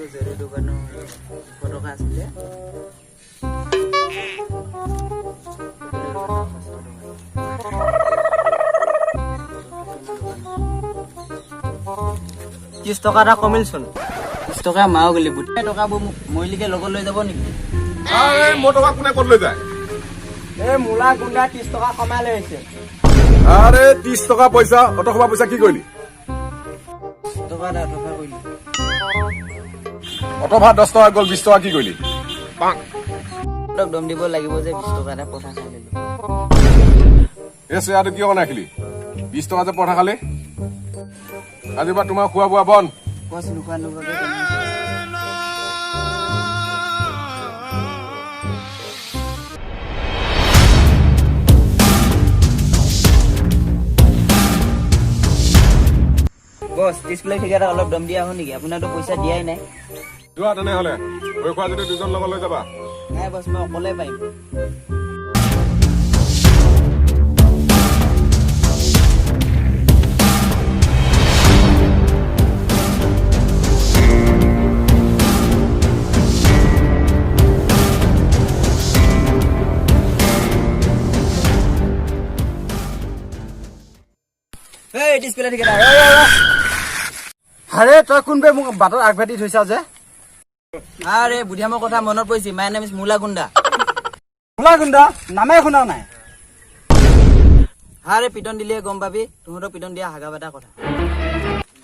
Jadi dukano foto kasih ya. Kis toka ra komil sun. Kis toka mao geli but. Toka bu moilike logo loi jabo niki. Aye mo toka kune kod loi যায়? এ মুলা গুন্ডা 30 টকা কমাই লৈছে। আরে 30 টকা পয়সা অত খবা পয়সা কি কইলি? টকা দা টকা কইলি। অত ভাত 10 টকা গল 20 টকা কি কইলি? পাক টক দম দিব লাগিব যে 20 টকা এটা পঠা খাই ললো। এসে আর কি কোনা খেলি? 20 টকা যে পঠা খালে? আজিবা তোমার খুয়া বুয়া বন। কস লুকা লুকা বস ডিসপ্লে ফিগারে অলপ দম দিয়া হ নেকি? আপোনাৰটো পইচা দিয়াই নাই। যোৱা তেনেহলে ওই খোৱা যদি দুজন লগত লৈ যাবা। নাই বস মই অকলে পাৰিম। এই ডিসপ্লে ফিগাৰে আৰে তই কোনবে মোক বাটত আগভাতি থৈছা যে? আৰে বুঢ়িয়ামৰ কথা মনত পৰিছে। মাই নেম ইজ মুলা গুন্ডা। মুলা গুন্ডা নামে শুনা নাই। আরে পিটন দিলে গম পাবি। তহঁতৰ পিটন দিয়া হাগা বাটা কথা।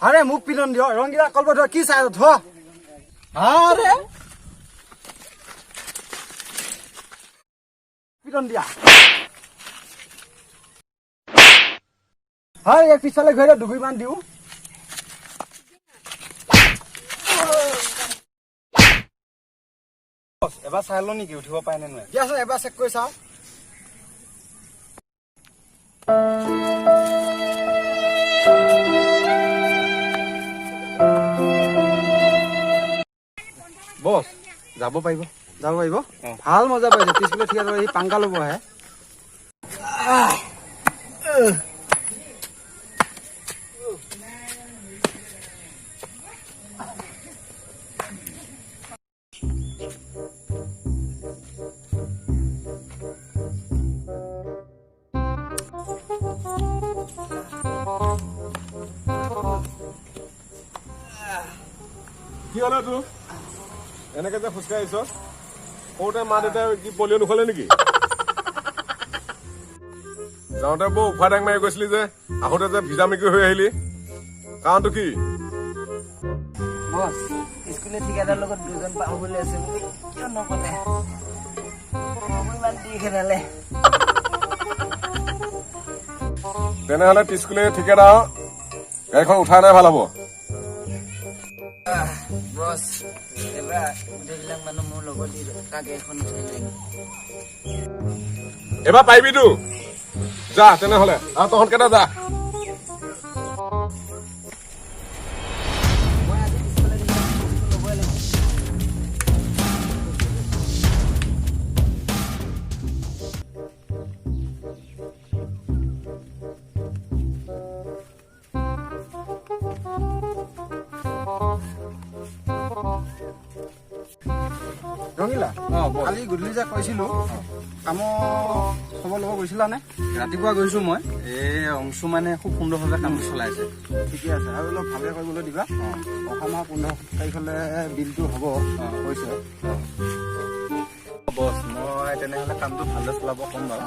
আৰে মোক পিটন দিয় ৰংগীলা কলব ধৰ কি চাই থ। আৰে পিটন দিয়া। হয় এক পিছলে ঘৰে দুগুইমান দিও। এবাৰ চাই ল নেকি উঠিব পাই নে নোৱাৰে? দিয়া আছে এবাৰ চেক কৰি চাও। বস যাব পাৰিব? যাব পাৰিব। ভাল মজা পাইছে 30 কিলো ঠিক আছে। পাংকা ল'ব আহে। কি হলো তো এনেকে যে ফুসকা আইছ কোতে মা দেউতা কি পলিও নুখলে নেকি? যাওঁতে বৌ উফা ডাং মাৰি গৈছিলি যে আহোঁতে যে ভিজা মিকি হৈ আহিলি কাৰণটো কি? বস স্কুলে ঠিকাদাৰ লগত দুজন পাবলৈ আছে বুলি কিয় নকলে? ইমান দি খেলালে। তেনেহলে স্কুলে ঠিকাদাৰ গাড়ীখন উঠাই নাই ভাল হ'ব। বস এবাৰ গোটেইবিলাক মানুহ মোৰ লগত কাকে এখন উঠাই নাই। এবাৰ পাৰিবিতো যা তেনেহলে আৰু তহঁত কেইটা যা। মই আজি স্কুলে ল'বই লাগিব। ৰঙিলা কালি গধূলি যে কৈছিলো কামৰ খবৰ ল'ব গৈছিলানে? ৰাতিপুৱা গৈছো মই। এই অংশু মানে খুব সুন্দৰভাৱে কামটো চলাইছে। ঠিকে আছে, আৰু অলপ ভালকৈ কৰিবলৈ দিবা। অহা মাহ 15 তাৰিখলৈ বিলটো হ'ব কৈছে। বছ, মই তেনেহ'লে কামটো ভালদৰে চলাব ক'ম বাৰু।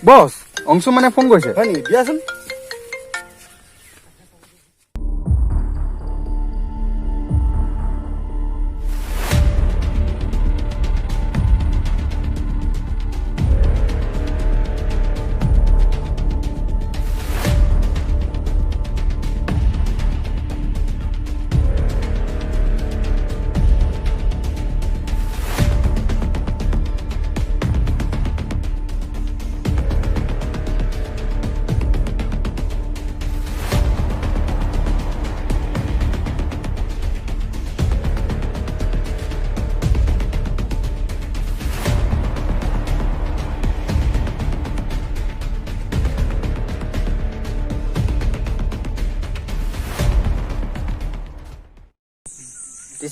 বছ, অংশু মানে ফোন কৰিছে। হয় নেকি? দিয়াচোন।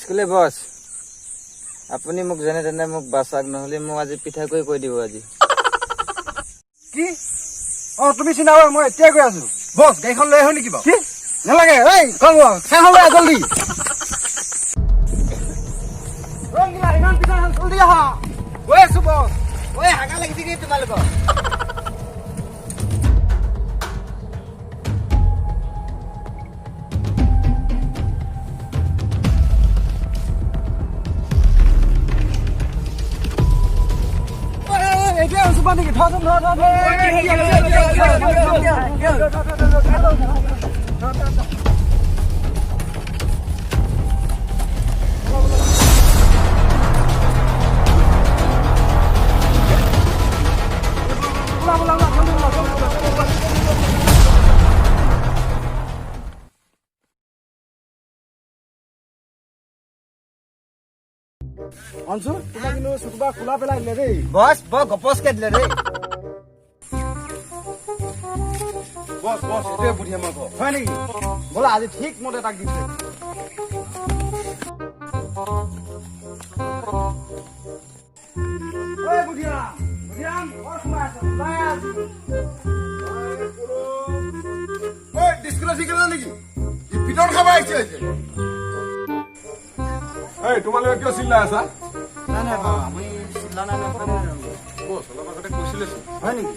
স্কুলে বছ, আপুনি মোক যেনে তেনে মোক বাচাক, নহ'লে মোক আজি পিঠাকৈ কৈ দিব আজি। কি? তুমি চিন্তা কৰা, মই এতিয়াই গৈ আছো। বছ, গাড়ীখন লৈ আহো নেকি বাৰু? কি নালাগে, এই কম চাইখন লৈ আহ জলদি। ইমান পিছত জলদি আহা, গৈ আছো বছ। ঐ হাগা লাগিছে কি তোমালোকৰ? এতিয়া আছো পানী কি? ধৰ অঞ্চু, তোমাক কিন্তু চুকুবা খোলা পেলাই দিলে দেই। বছ বৰ গপচকে দিলে দেই। বছ বছ, এইটোৱে বুদ্ধি আমাৰ ঘৰ। হয় নেকি? ব'লা আজি ঠিক মতে তাক দিছে। তোমালোকে কিয় চিল্লাই আছা? নাই নাই, আমি চিল্লা নাই। বছ, অলপ আগতে কৈছিলেচোন। হয় নেকি?